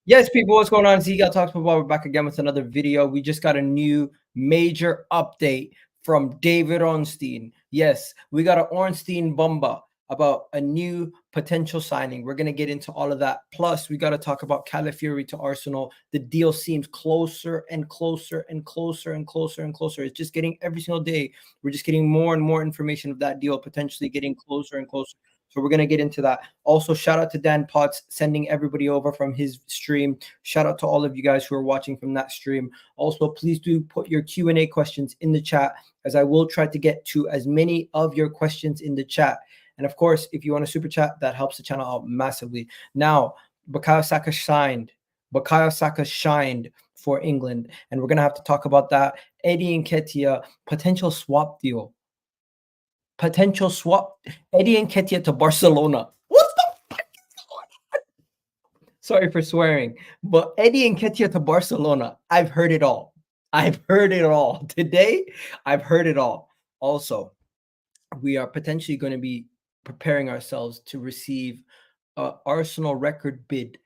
Yes, people, what's going on? Ziga Talks Football. We're back again with another video. We just got a new major update from David Ornstein. Yes, we got an Ornstein bomba about a new potential signing. We're going to get into all of that. Plus, we got to talk about Calafiori to Arsenal. The deal seems closer and closer and closer and closer and closer. It's just getting every single day. We're just getting more and more information of that deal potentially getting closer and closer. So we're going to get into that. Also, shout out to Dan Potts sending everybody over from his stream. Shout out to all of you guys who are watching from that stream. Also, please do put your Q&A questions in the chat, as I will try to get to as many of your questions in the chat. And of course, if you want to super chat, that helps the channel out massively. Now, Bukayo Saka shined. Bukayo Saka shined for England, and we're going to have to talk about that. Eddie Nketiah, potential swap deal. Potential swap, Eddie Nketiah to Barcelona. What the fuck is going on? Sorry for swearing, but Eddie Nketiah to Barcelona. I've heard it all. I've heard it all. Today, I've heard it all. Also, we are potentially going to be preparing ourselves to receive an Arsenal record bid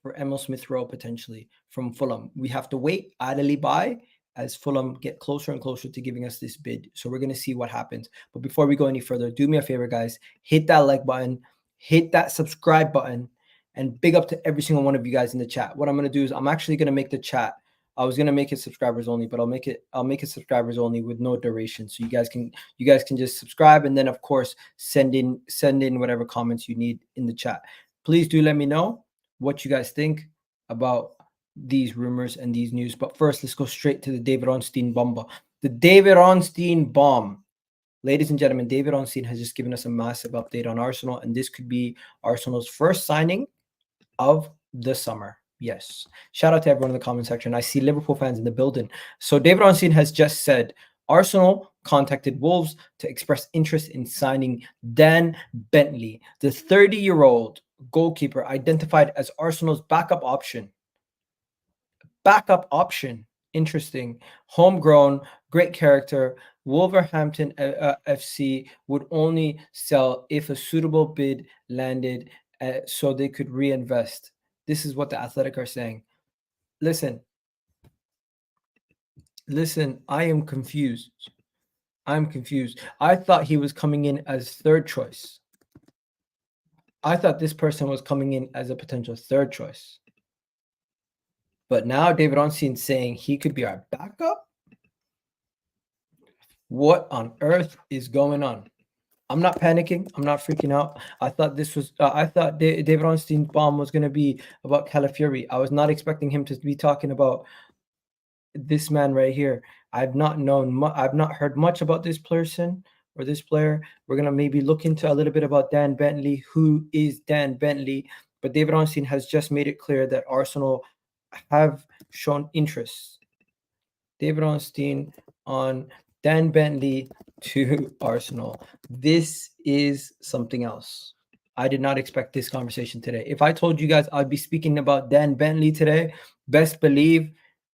for Emile Smith Rowe potentially from Fulham. We have to wait, idly buy, as Fulham get closer and closer to giving us this bid. So we're going to see what happens. But before we go any further, do me a favor, guys. Hit that like button, hit that subscribe button, and big up to every single one of you guys in the chat. What I'm going to do is I'm actually going to make the chat. I was going to make it subscribers only, but I'll make it subscribers only with no duration. So you guys can just subscribe, and then of course send in whatever comments you need in the chat. Please do let me know what you guys think about these rumors and these news. But first, let's go straight to the David Ornstein bomba. The David Ornstein bomb. Ladies and gentlemen, David Ornstein has just given us a massive update on Arsenal, and this could be Arsenal's first signing of the summer. Yes. Shout out to everyone in the comment section. I see Liverpool fans in the building. So David Ornstein has just said Arsenal contacted Wolves to express interest in signing Dan Bentley, the 30-year-old goalkeeper identified as Arsenal's backup option. Interesting. Homegrown, great character. Wolverhampton FC would only sell if a suitable bid landed, so they could reinvest. This is what the Athletic are saying. Listen, I am confused. I thought he was coming in as third choice. I thought this person was coming in as a potential third choice. But now David Ornstein saying he could be our backup? What on earth is going on? I'm not panicking. I'm not freaking out. I thought this was I thought David Ornstein's bomb was going to be about Calafiori. I was not expecting him to be talking about this man right here. I've not heard much about this person or this player. We're going to maybe look into a little bit about Dan Bentley. Who is Dan Bentley? But David Ornstein has just made it clear that Arsenal have shown interest. David Ornstein on Dan Bentley to Arsenal. This is something else. I did not expect this conversation today. If I told you guys I'd be speaking about Dan Bentley today, best believe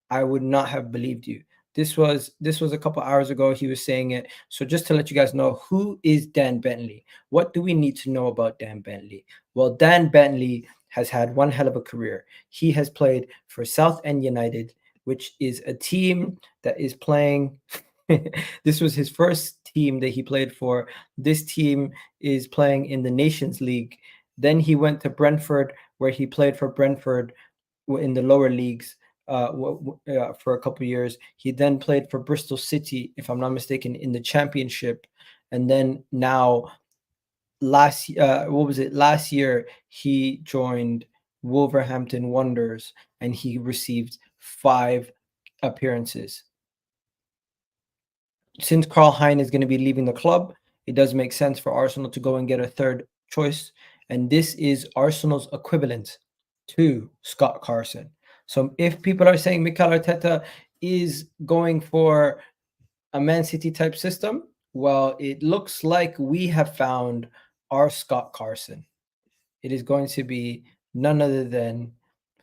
I would not have believed you. This was a couple hours ago he was saying it. So just to let you guys know, who is Dan Bentley? What do we need to know about Dan Bentley? Well, Dan Bentley has had one hell of a career. He has played for Southend United, which is a team that is playing this was his first team that he played for. This team is playing in the Nations League. Then he went to Brentford, where he played for Brentford in the lower leagues for a couple of years. He then played for Bristol City, if I'm not mistaken, in the Championship. And then now, last year, he joined Wolverhampton Wanderers, and he received 5 appearances. Since Karl Hein is going to be leaving the club, it does make sense for Arsenal to go and get a third choice. And this is Arsenal's equivalent to Scott Carson. So if people are saying Mikel Arteta is going for a Man City type system, well, it looks like we have found our Scott Carson. It is going to be none other than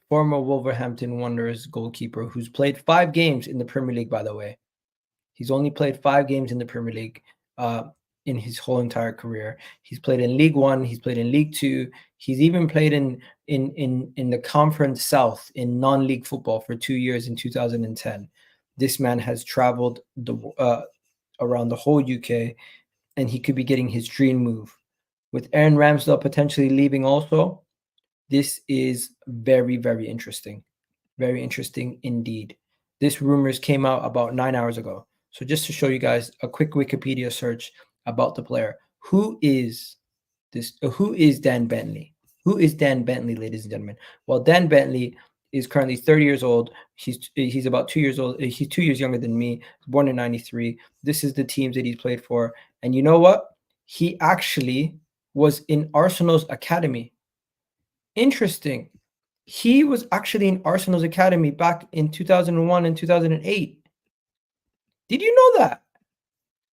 former Wolverhampton Wanderers goalkeeper who's played 5 games in the Premier League, by the way. He's only played 5 games in the Premier League. in his whole entire career. He's played in League One, he's played in League Two, he's even played in the Conference South in non-league football for 2 years in 2010. This man has traveled around the whole UK, and he could be getting his dream move. With Aaron Ramsdale potentially leaving also, this is very, very interesting. Very interesting indeed. This rumors came out about 9 hours ago. So just to show you guys a quick Wikipedia search about the player. Who is Dan Bentley? Who is Dan Bentley, ladies and gentlemen? Well, Dan Bentley is currently 30 years old. He's about 2 years old. He's 2 years younger than me. Born in 93. This is the teams that he's played for. And you know what? He actually was in Arsenal's academy. Interesting. He was actually in Arsenal's academy back in 2001 and 2008. Did you know that?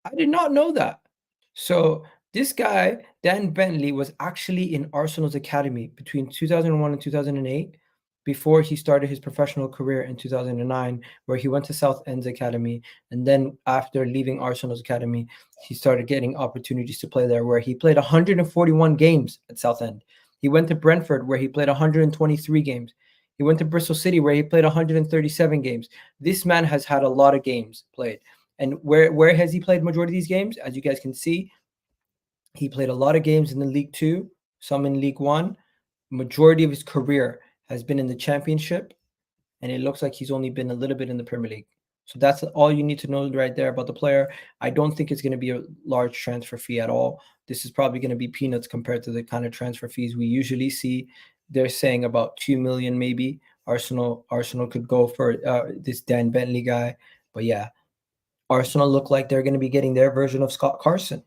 I did not know that. So this guy, Dan Bentley, was actually in Arsenal's academy between 2001 and 2008 before he started his professional career in 2009, where he went to Southend's academy. And then after leaving Arsenal's academy, he started getting opportunities to play there, where he played 141 games at Southend. He went to Brentford, where he played 123 games. He went to Bristol City, where he played 137 games. This man has had a lot of games played. And where has he played majority of these games? As you guys can see, he played a lot of games in the League Two, some in League One. Majority of his career has been in the Championship, and it looks like he's only been a little bit in the Premier League. So that's all you need to know right there about the player. I don't think it's going to be a large transfer fee at all. This is probably going to be peanuts compared to the kind of transfer fees we usually see. They're saying about 2 million maybe. Arsenal could go for this Dan Bentley guy. But yeah, Arsenal look like they're going to be getting their version of Scott Carson.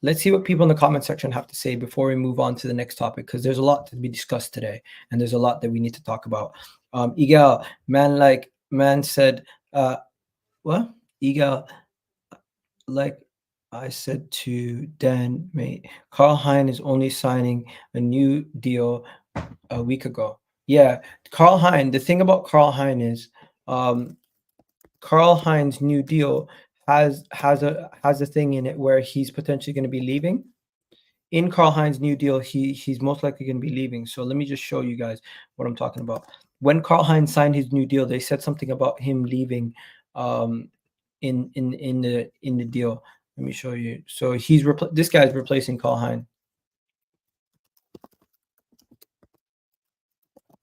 Let's see what people in the comment section have to say before we move on to the next topic, because there's a lot to be discussed today, and there's a lot that we need to talk about. Igal, man said, what? Igal, like I said to Dan, mate, Carl Hein is only signing a new deal a week ago. Yeah, Carl Hein, the thing about Carl Hein is Carl Hein's new deal has a thing in it where he's potentially going to be leaving. In Carl Hein's new deal, he's most likely going to be leaving. So let me just show you guys what I'm talking about. When Carl Hein signed his new deal, they said something about him leaving in the deal. Let me show you. So this guy's replacing Carl Hein.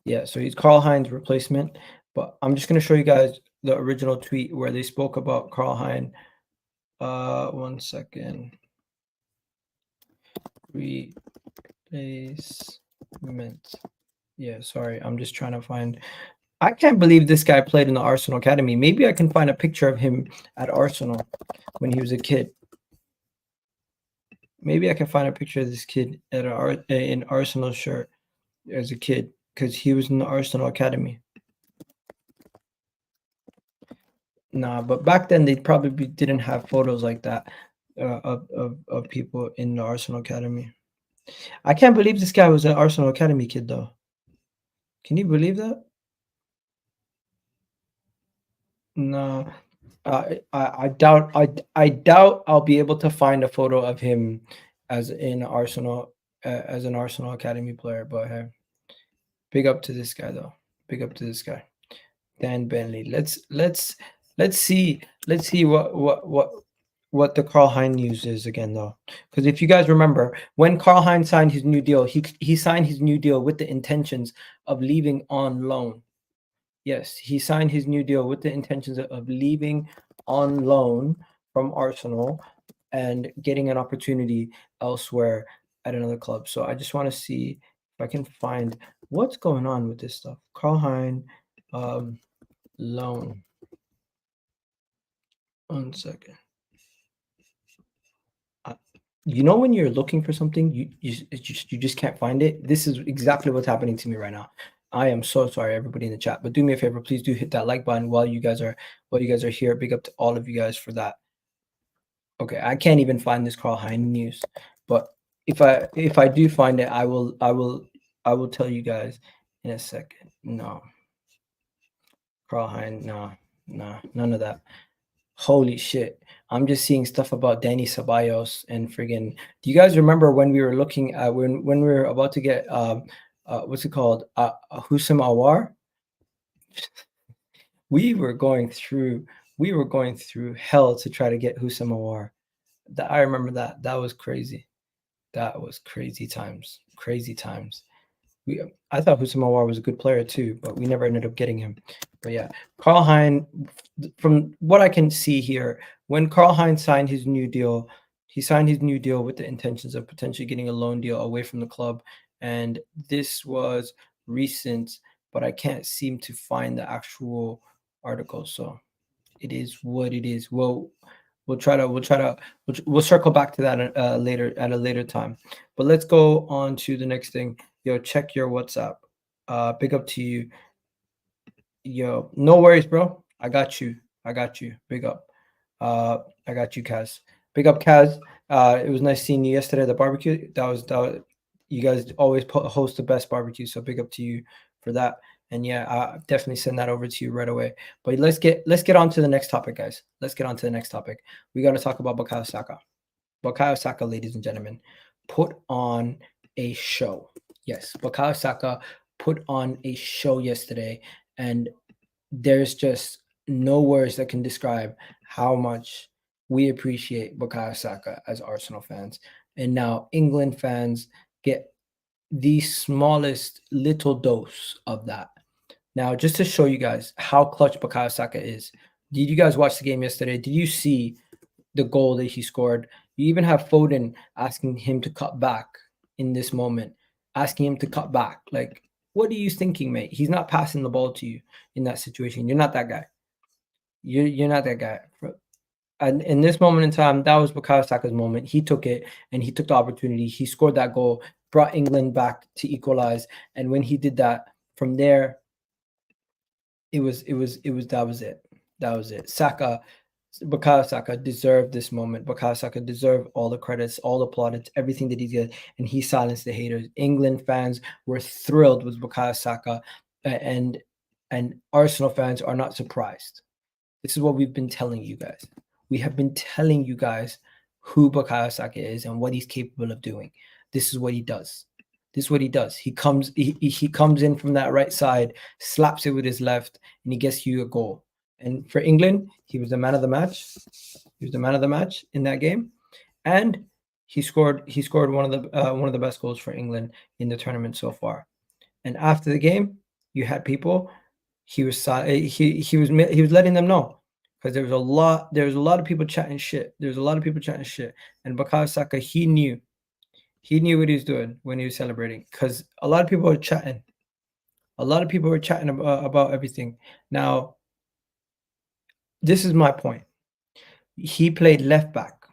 Yeah, so he's Carl Hein's replacement. But I'm just going to show you guys the original tweet where they spoke about Carl Hein. 1 second. Replacement. Yeah, sorry. I'm just trying to find. I can't believe this guy played in the Arsenal Academy. Maybe I can find a picture of him at Arsenal when he was a kid. Maybe I can find a picture of this kid at in Arsenal shirt as a kid, because he was in the Arsenal Academy. Nah, but back then they probably didn't have photos like that of people in the Arsenal Academy. I can't believe this guy was an Arsenal Academy kid, though. Can you believe that? No, I doubt. I doubt I'll be able to find a photo of him as in Arsenal as an Arsenal Academy player. But hey, big up to this guy, though. Big up to this guy, Dan Bentley. Let's see what the Carl Hein news is again, though, because if you guys remember, when Carl Hein signed his new deal, he signed his new deal with the intentions of leaving on loan. Yes, he signed his new deal with the intentions of leaving on loan from Arsenal and getting an opportunity elsewhere at another club. So I just want to see if I can find what's going on with this stuff. Carl Hein, loan. 1 second. You know when you're looking for something, you just can't find it. This is exactly what's happening to me right now. I am so sorry, everybody in the chat, but do me a favor, please do hit that like button while you guys are here. Big up to all of you guys for that. Okay, I can't even find this Carl Hein news, but if I do find it, I will tell you guys in a second. No, Carl Hein, no, none of that. Holy shit. I'm just seeing stuff about Danny Ceballos and friggin'. Do you guys remember when we were looking at when we were about to get what's it called? Husam Awar? We were going through hell to try to get Husam Awar. I remember that. That was crazy. That was crazy times. Crazy times. I thought Husam Awar was a good player too, but we never ended up getting him. But yeah, Karl-Heinz, from what I can see here, when Karl-Heinz signed his new deal, he signed his new deal with the intentions of potentially getting a loan deal away from the club. And this was recent, but I can't seem to find the actual article. So it is what it is. We'll circle back to that later at a later time. But let's go on to the next thing. Yo, check your WhatsApp. Big up to you. Yo, no worries, bro. I got you. Big up. I got you, Kaz. Big up, Kaz. It was nice seeing you yesterday at the barbecue. That was you guys always host the best barbecue, so big up to you for that. And yeah, I'll definitely send that over to you right away. But let's get on to the next topic, guys. Let's get on to the next topic. We got to talk about Bukayo Saka. Bukayo Saka, ladies and gentlemen, put on a show. Yes, Bukayo Saka put on a show yesterday, and there's just no words that can describe how much we appreciate Bukayo Saka as Arsenal fans. And now England fans get the smallest little dose of that. Now, just to show you guys how clutch Bukayo Saka is, did you guys watch the game yesterday? Did you see the goal that he scored? You even have Foden asking him to cut back in this moment, asking him to cut back. Like, what are you thinking, mate? He's not passing the ball to you in that situation. You're not that guy. You're not that guy. And in this moment in time, that was Bukayo Saka's moment. He took it and he took the opportunity. He scored that goal, brought England back to equalize. And when he did that, from there, that was it. Bukayo Saka deserved this moment. Bukayo Saka deserved all the credits, all the plaudits, everything that he did, and he silenced the haters. England fans were thrilled with Bukayo Saka, and Arsenal fans are not surprised. This is what we've been telling you guys. We have been telling you guys who Bukayo Saka is and what he's capable of doing. This is what he does. He comes in from that right side, slaps it with his left, and he gets you a goal. And for England, he was the man of the match. He was the man of the match in that game, and he scored one of the best goals for England in the tournament so far. And after the game, you had people. He was letting them know, because there was a lot of people chatting shit. And Bukayo Saka, he knew what he was doing when he was celebrating, because a lot of people were chatting. About everything. Now, this is my point. He played left back,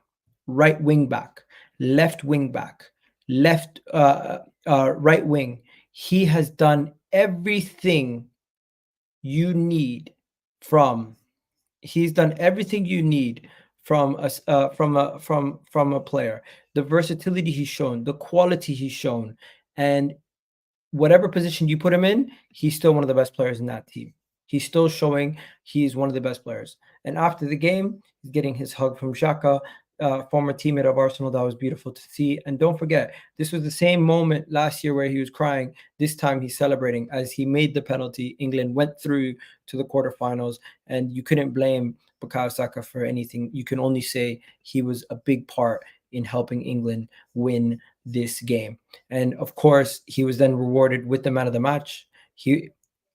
right wing back, left wing back, right wing. He has done everything you need from. He's done everything you need from a player. The versatility he's shown, the quality he's shown, and whatever position you put him in, he's still one of the best players in that team. He's still showing he's one of the best players. And after the game, he's getting his hug from Xhaka, former teammate of Arsenal. That was beautiful to see. And don't forget, this was the same moment last year where he was crying. This time he's celebrating as he made the penalty. England went through to the quarterfinals, and you couldn't blame Bukayo Saka for anything. You can only say he was a big part in helping England win this game. And of course, he was then rewarded with the man of the match.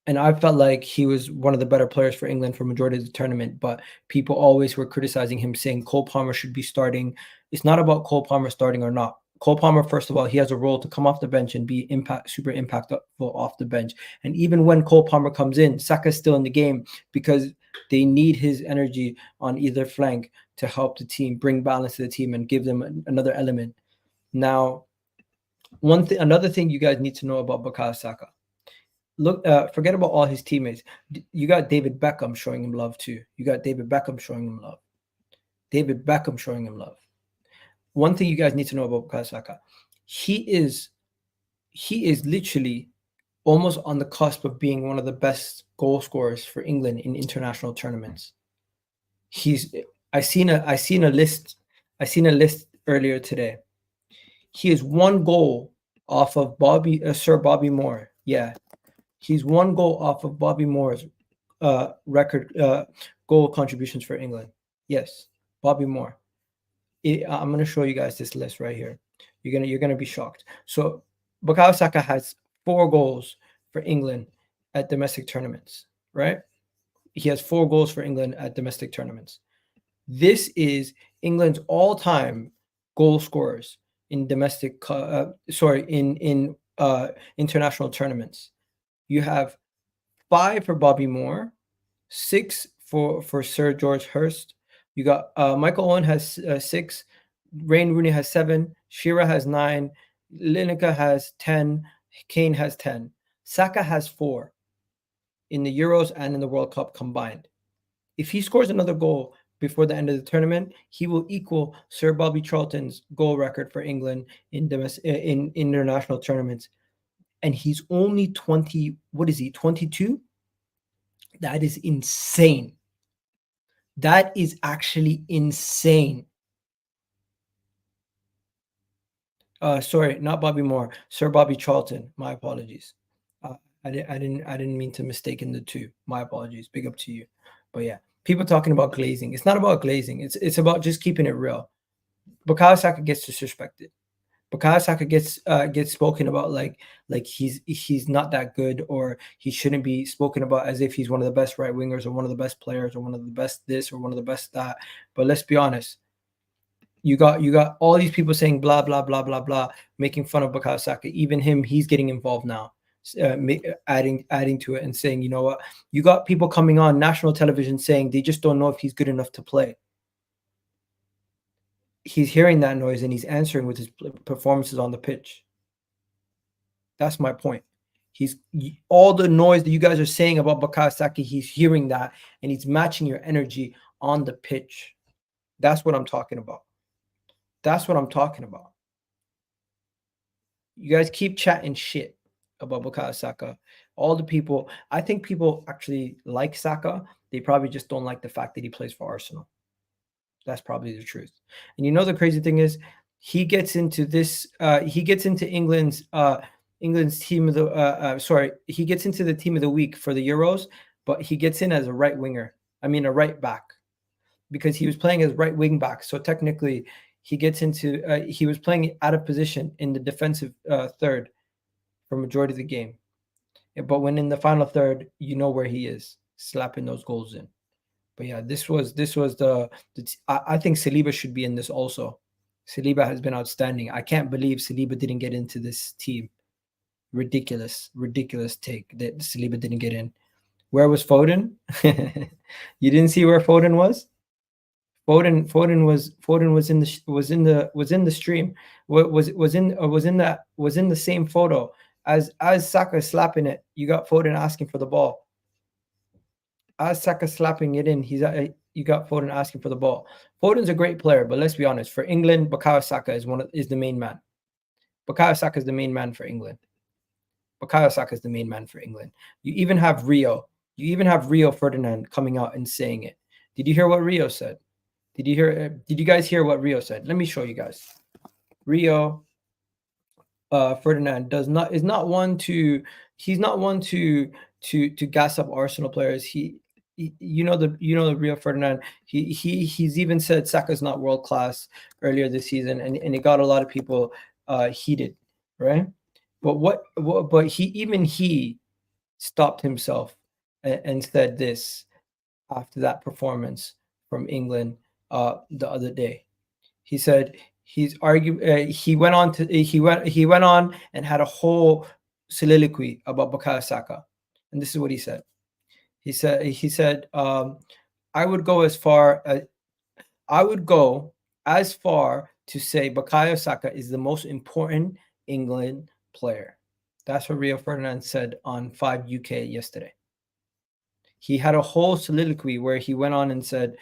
And I felt like he was one of the better players for England for majority of the tournament, but people always were criticizing him, saying Cole Palmer should be starting. It's not about Cole Palmer starting or not. Cole Palmer, first of all, he has a role to come off the bench and be super impactful off the bench. And even when Cole Palmer comes in, Saka's still in the game, because they need his energy on either flank to help the team bring balance to the team and give them another element. Now, another thing you guys need to know about Bukayo Saka. Look, forget about all his teammates. You got David Beckham showing him love too. One thing you guys need to know about Bukayo Saka, he is literally almost on the cusp of being one of the best goal scorers for England in international tournaments. I seen a list earlier today. He is 1 goal off of Sir Bobby Moore. Yeah, he's 1 goal off of Bobby Moore's record goal contributions for England. Yes, Bobby Moore. I'm going to show you guys this list right here. You're gonna be shocked. So Bukayo Saka has 4 goals for England at domestic tournaments, right? He has 4 goals for England at domestic tournaments. This is England's all-time goal scorers in domestic, in international tournaments. You have 5 for Bobby Moore, 6 for Sir George Hurst. You got Michael Owen has 6, Wayne Rooney has 7, Shearer has 9, Lineker has 10, Kane has 10. Saka has 4 in the Euros and in the World Cup combined. If he scores another goal before the end of the tournament, he will equal Sir Bobby Charlton's goal record for England in international tournaments. And he's only 20, what is he, 22? That is insane. That is actually insane. Sorry, not Bobby Moore, Sir Bobby Charlton. My apologies. I didn't mean to mistaken the two. My apologies. Big up to you. But yeah, people talking about glazing. It's not about glazing. It's about just keeping it real. Bukayo Saka gets disrespected. Bukayo Saka gets spoken about like he's not that good, or he shouldn't be spoken about as if he's one of the best right wingers or one of the best players or one of the best this or one of the best that. But let's be honest. You got all these people saying blah blah blah blah blah, making fun of Bukayo Saka. Even him, he's getting involved now, adding to it and saying, you know what? You got people coming on national television saying they just don't know if he's good enough to play. He's hearing that noise and he's answering with his performances on the pitch. That's my point. He's all the noise that you guys are saying about Bukayo Saka, he's hearing that and he's matching your energy on the pitch. That's what I'm talking about. That's what I'm talking about. You guys keep chatting shit about Bukayo Saka. All the people, I think people actually like Saka. They probably just don't like the fact that he plays for Arsenal. That's probably the truth. And you know the crazy thing is, he gets into this. He gets into England's team of the. He gets into the team of the week for the Euros, but he gets in as a right winger. I mean, a right back, because he was playing as right wing back. So technically, he gets into. He was playing out of position in the defensive third for majority of the game. But when in the final third, you know where he is, slapping those goals in. But yeah, this was I think Saliba should be in this also. Saliba has been outstanding. I can't believe Saliba didn't get into this team. Ridiculous take that Saliba didn't get in. Where was Foden? You didn't see where Foden was? Foden was in the stream. Was in the same photo as Saka slapping it. You got Foden asking for the ball. As Saka slapping it in, you got Foden asking for the ball. Foden's a great player, but let's be honest. For England, Bukayo Saka is the main man. Bukayo Saka is the main man for England. Bukayo Saka is the main man for England. You even have Rio. You even have Rio Ferdinand coming out and saying it. Did you hear what Rio said? Did you guys hear what Rio said? Let me show you guys. Rio Ferdinand is not one to gas up Arsenal players. You know the Rio Ferdinand. He's even said Saka's not world class earlier this season, and it got a lot of people heated, right? But he stopped himself and said this after that performance from England the other day. He said he went on and had a whole soliloquy about Bukayo Saka, and this is what he said. He said I would go as far to say Bukayo Saka is the most important England player. That's what Rio Ferdinand said on 5 UK yesterday. He had a whole soliloquy where he went on and said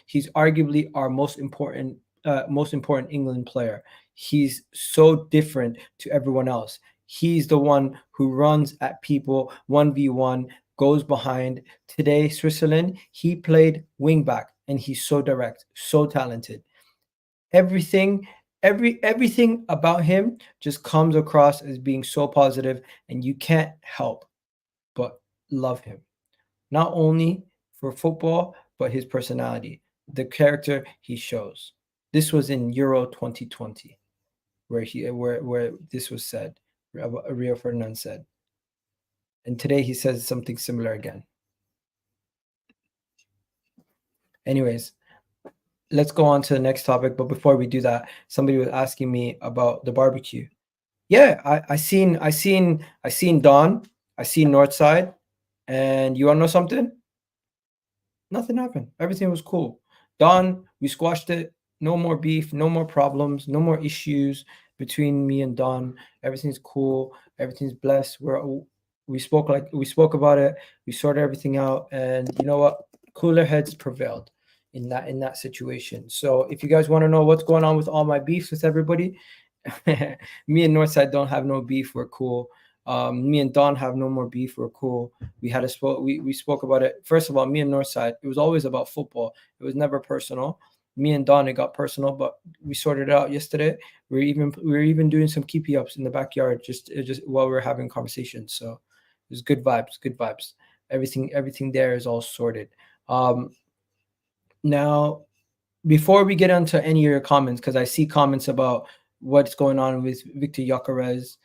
he's arguably our most important England player. He's so different to everyone else. He's the one who runs at people 1v1, goes behind. Today, Switzerland, he played wing back. and he's so direct, so talented. Everything about him just comes across as being so positive, and you can't help but love him. Not only for football, but his personality, the character he shows. This was in Euro 2020, where this was said, Rio Ferdinand said. And today he says something similar again. Anyways, let's go on to the next topic. But before we do that, somebody was asking me about the barbecue. Yeah, I seen Don, I seen Northside, and you wanna know something? Nothing happened. Everything was cool. Don, we squashed it. No more beef, no more problems, no more issues between me and Don. Everything's cool. Everything's blessed. We spoke about it. We sorted everything out, and you know what? Cooler heads prevailed in that situation. So if you guys want to know what's going on with all my beefs with everybody, me and Northside don't have no beef. We're cool. Me and Don have no more beef. We're cool. We spoke about it. First of all, me and Northside, it was always about football. It was never personal. Me and Don, it got personal, but we sorted it out yesterday. We were even doing some keepy ups in the backyard just while we were having conversations. So it was good vibes. Everything there is all sorted. Now, before we get into any of your comments, because I see comments about what's going on with Victor Gyökeres.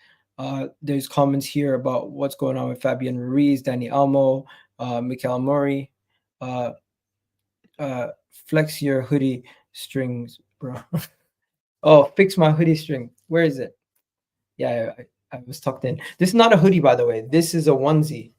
There's comments here about what's going on with Fabian Ruiz, Danny Almo, Mikel Mori. Flex your hoodie strings, bro. Oh, fix my hoodie string. Where is it? Yeah, I was tucked in. This is not a hoodie, by the way. This is a onesie.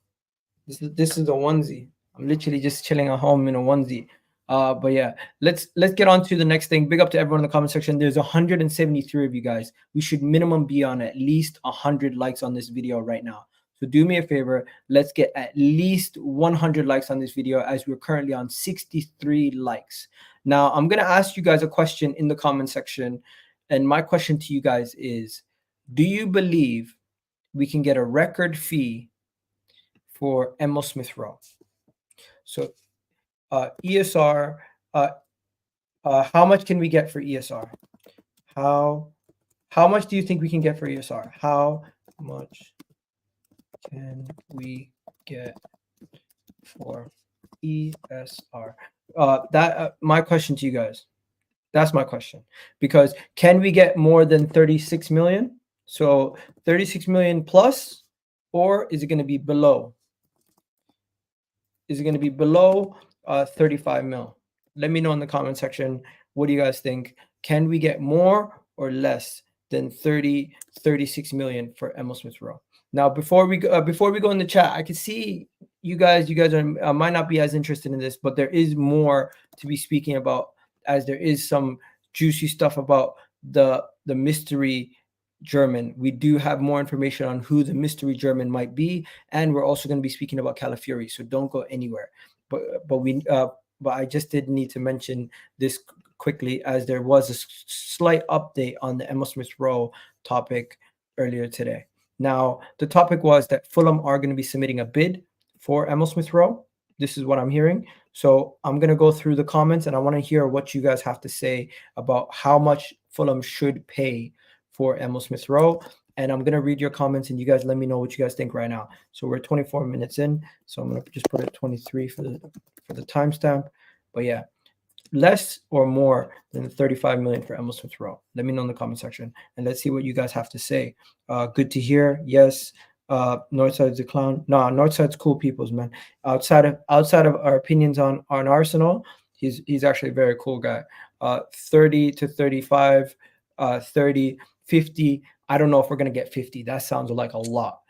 This is a onesie. I'm literally just chilling at home in a onesie. But yeah, let's get on to the next thing. Big up to everyone in the comment section. There's 173 of you guys. We should minimum be on at least 100 likes on this video right now. So do me a favor. Let's get at least 100 likes on this video, as we're currently on 63 likes. Now, I'm going to ask you guys a question in the comment section. And my question to you guys is, do you believe we can get a record fee for Emile Smith Rowe? So ESR, how much can we get for ESR? How much do you think we can get for ESR? How much can we get for ESR? My question to you guys. That's my question. Because can we get more than 36 million? So 36 million plus, or is it going to be below? Is it going to be below 35 mil? Let me know in the comment section. What do you guys think? Can we get more or less than 36 million for Emile Smith Rowe? Now, before we go in the chat, I can see you guys are might not be as interested in this, but there is more to be speaking about, as there is some juicy stuff about the mystery German. We do have more information on who the mystery German might be, and we're also going to be speaking about Calafiori. So don't go anywhere. But I just did need to mention this quickly, as there was a slight update on the Emile Smith Rowe topic earlier today. Now, the topic was that Fulham are going to be submitting a bid for Emile Smith Rowe. This is what I'm hearing. So I'm going to go through the comments, and I want to hear what you guys have to say about how much Fulham should pay for Emile Smith Rowe. And I'm going to read your comments, and you guys let me know what you guys think right now. So we're 24 minutes in. So I'm going to just put it 23 for the timestamp. But yeah, less or more than 35 million for Emile Smith Rowe? Let me know in the comment section, and let's see what you guys have to say. Good to hear. Yes. Northside's a clown. No, Northside's cool peoples, man. Outside of our opinions on Arsenal, he's actually a very cool guy. 30 to 35, 30, 50. I don't know if we're gonna get 50. That sounds like a lot.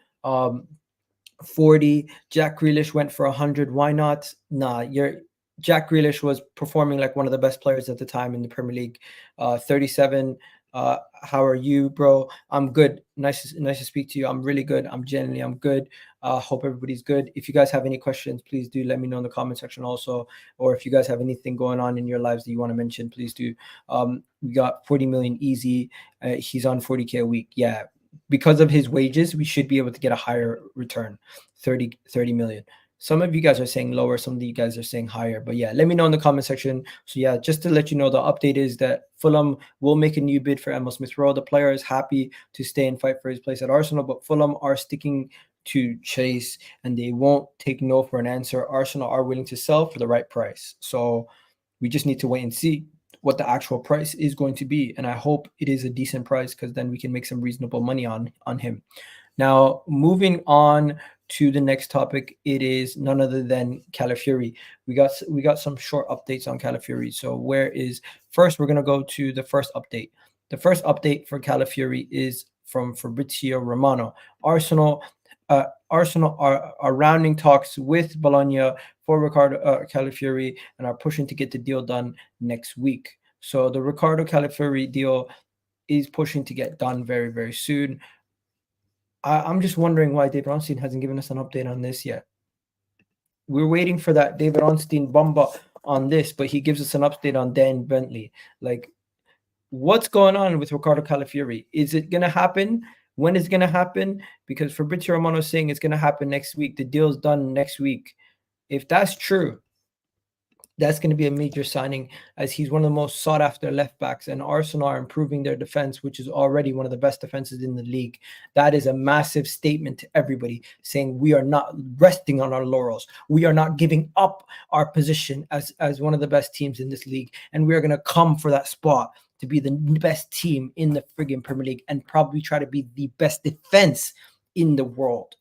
40. Jack Grealish went for 100. Why not? Nah, Jack Grealish was performing like one of the best players at the time in the Premier League. 37. How are you, bro? I'm good. Nice to speak to you. I'm really good. I'm good. Hope everybody's good. If you guys have any questions, please do let me know in the comment section also. Or if you guys have anything going on in your lives that you want to mention, please do. We got 40 million easy. He's on 40K a week. Yeah. Because of his wages, we should be able to get a higher return, 30 million. Some of you guys are saying lower, some of you guys are saying higher. But yeah, let me know in the comment section. So yeah, just to let you know, the update is that Fulham will make a new bid for Emile Smith Rowe. The player is happy to stay and fight for his place at Arsenal, but Fulham are sticking to chase and they won't take no for an answer. Arsenal are willing to sell for the right price. So we just need to wait and see what the actual price is going to be. And I hope it is a decent price, because then we can make some reasonable money on him. Now, moving on to the next topic, it is none other than Calafiori. We got some short updates on Calafiori. So first we're going to go to the first update. The first update for Calafiori is from Fabrizio Romano. Arsenal are rounding talks with Bologna for Riccardo Calafiori and are pushing to get the deal done next week. So the Riccardo Calafiori deal is pushing to get done very, very soon. I'm just wondering why David Ornstein hasn't given us an update on this yet. We're waiting for that David Ornstein bomba on this, but he gives us an update on Dan Bentley. Like, what's going on with Riccardo Calafiori? Is it going to happen? When is it going to happen? Because Fabrizio Romano is saying it's going to happen next week. The deal's done next week. If that's true, that's going to be a major signing, as he's one of the most sought after left backs, and Arsenal are improving their defense, which is already one of the best defenses in the league. That is a massive statement to everybody, saying we are not resting on our laurels. We are not giving up our position as one of the best teams in this league, and we are going to come for that spot to be the best team in the friggin' Premier League and probably try to be the best defense in the world.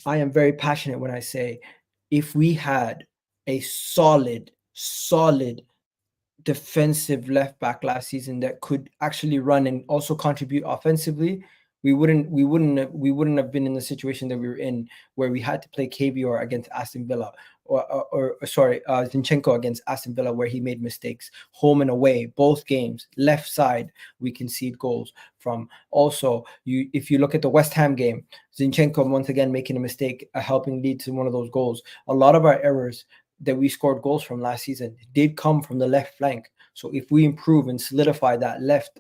I am very passionate when I say, if we had a solid defensive left back last season that could actually run and also contribute offensively, we wouldn't have been in the situation that we were in, where we had to play KVR against Aston Villa, or Zinchenko against Aston Villa, where he made mistakes. Home and away, both games, left side, we concede goals from. Also, if you look at the West Ham game, Zinchenko once again making a mistake, helping lead to one of those goals. A lot of our errors that we scored goals from last season did come from the left flank. So if we improve and solidify that left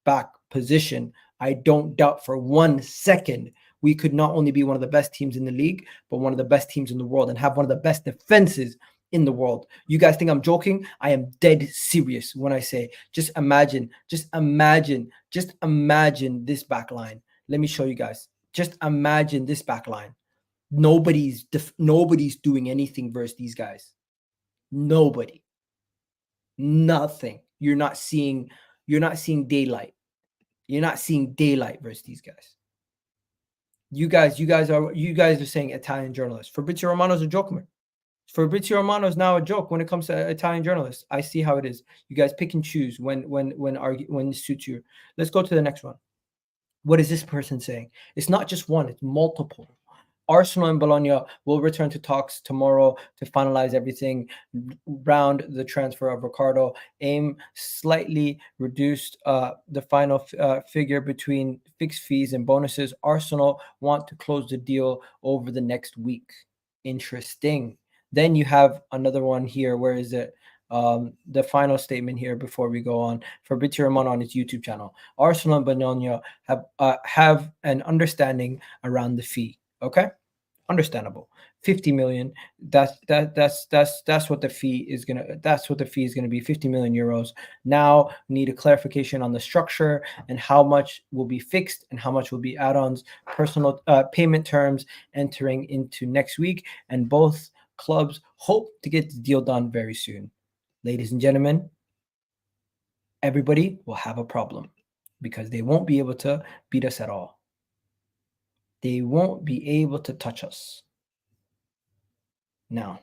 back position, I don't doubt for 1 second we could not only be one of the best teams in the league, but one of the best teams in the world, and have one of the best defenses in the world. You guys think I'm joking? I am dead serious when I say, just imagine this back line. Let me show you guys. Just imagine this back line. Nobody's doing anything versus these guys. Nobody. Nothing. You're not seeing daylight. You're not seeing daylight versus these guys. You guys are saying Italian journalists. Fabrizio Romano's a joke, man. Fabrizio Romano is now a joke when it comes to Italian journalists. I see how it is. You guys pick and choose when it suits you. Let's go to the next one. What is this person saying? It's not just one, it's multiple. Arsenal and Bologna will return to talks tomorrow to finalize everything around the transfer of Riccardo. Aim slightly reduced the final figure between fixed fees and bonuses. Arsenal want to close the deal over the next week. Interesting. Then you have another one here. Where is it? The final statement here before we go on. Fabrizio Romano on his YouTube channel. Arsenal and Bologna have an understanding around the fee. Okay, understandable. 50 million. That's what the fee is gonna be. 50 million euros. Now we need a clarification on the structure and how much will be fixed and how much will be add-ons. Personal payment terms entering into next week, and both clubs hope to get the deal done very soon. Ladies and gentlemen, everybody will have a problem because they won't be able to beat us at all. They won't be able to touch us. Now,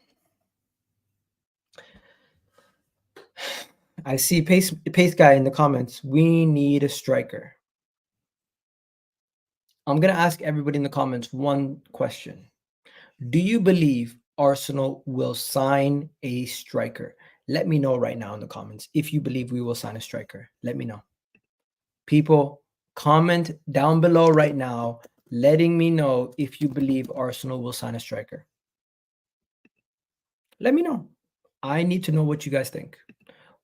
I see Pace Guy in the comments. We need a striker. I'm going to ask everybody in the comments one question. Do you believe Arsenal will sign a striker? Let me know right now in the comments if you believe we will sign a striker. Let me know. People, comment down below right now, letting me know if you believe Arsenal will sign a striker. Let me know. I need to know what you guys think.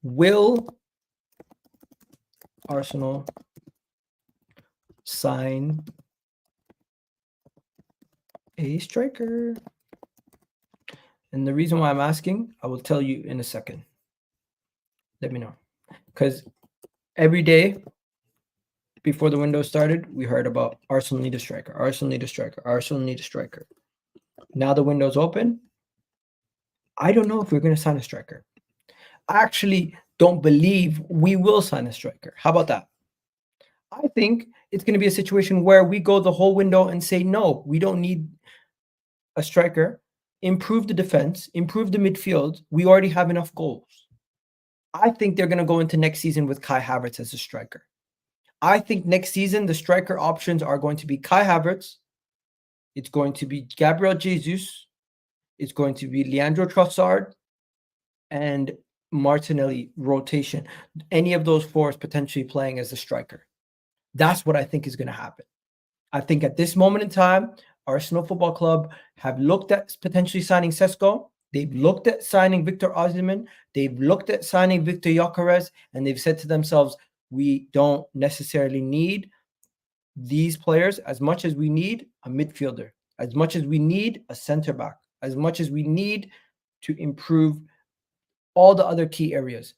Will Arsenal sign a striker. And the reason why I'm asking, I will tell you in a second. Let me know. Because every day before the window started, we heard about Arsenal need a striker, Arsenal need a striker, Arsenal need a striker. Now the window's open. I don't know if we're going to sign a striker. I actually don't believe we will sign a striker. How about that? I think it's going to be a situation where we go the whole window and say, no, we don't need a striker. Improve the defense, improve the midfield. We already have enough goals. I think they're going to go into next season with Kai Havertz as a striker. I think next season, the striker options are going to be Kai Havertz. It's going to be Gabriel Jesus. It's going to be Leandro Trossard and Martinelli rotation. Any of those four is potentially playing as a striker. That's what I think is going to happen. I think at this moment in time, Arsenal Football Club have looked at potentially signing Sesko. They've looked at signing Victor Osimhen. They've looked at signing Victor Gyökeres, and they've said to themselves, we don't necessarily need these players as much as we need a midfielder, as much as we need a center back, as much as we need to improve all the other key areas.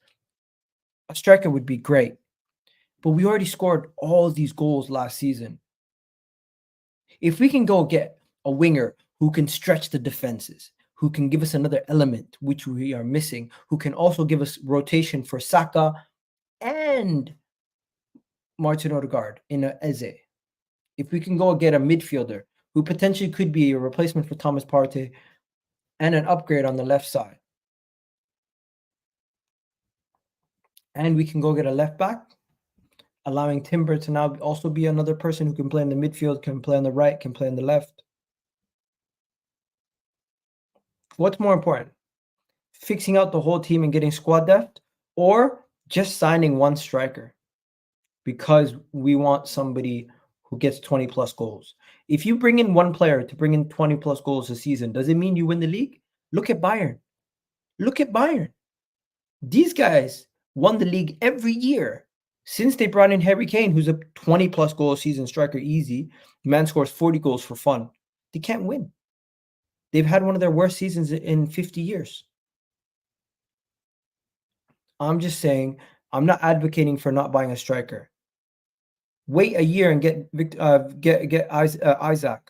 A striker would be great, but we already scored all these goals last season. If we can go get a winger who can stretch the defenses, who can give us another element, which we are missing, who can also give us rotation for Saka and Martin Odegaard in a Eze. If we can go get a midfielder who potentially could be a replacement for Thomas Partey and an upgrade on the left side, and we can go get a left back, allowing Timber to now also be another person who can play in the midfield, can play on the right, can play on the left. What's more important? Fixing out the whole team and getting squad depth, or just signing one striker because we want somebody who gets 20 plus goals? If you bring in one player to bring in 20 plus goals a season, does it mean you win the league? Look at Bayern. Look at Bayern. These guys won the league every year since they brought in Harry Kane, who's a 20 plus goal season striker, easy. Man scores 40 goals for fun. They can't win. They've had one of their worst seasons in 50 years. I'm just saying, I'm not advocating for not buying a striker. Wait a year and get Isaac.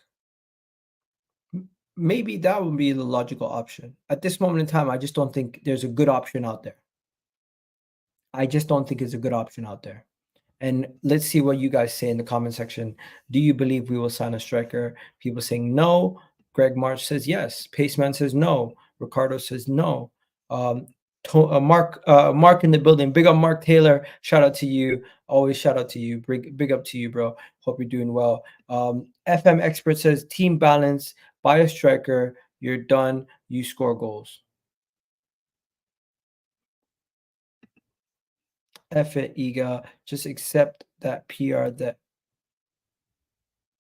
Maybe that would be the logical option. At this moment in time, I just don't think there's a good option out there. I just don't think it's a good option out there. And let's see what you guys say in the comment section. Do you believe we will sign a striker? People saying no. Greg March says yes. Paceman says no. Ricardo says no. Mark in the building. Big up Mark Taylor. Shout out to you. Always shout out to you. Big up to you, bro. Hope you're doing well. FM Expert says team balance. Buy a striker. You're done. You score goals. F it, Iga. Just accept that PR that.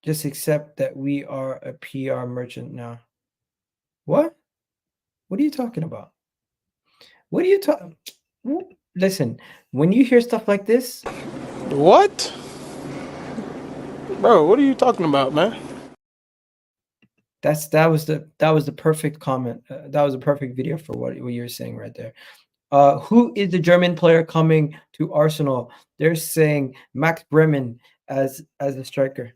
Just accept that we are a PR merchant now. What? What are you talking about? What are you talking? Listen, when you hear stuff like this, what? Bro, what are you talking about, man? that was the perfect comment. That was a perfect video for what you're saying right there. Who is the German player coming to Arsenal? They're saying Max Bremen as a striker.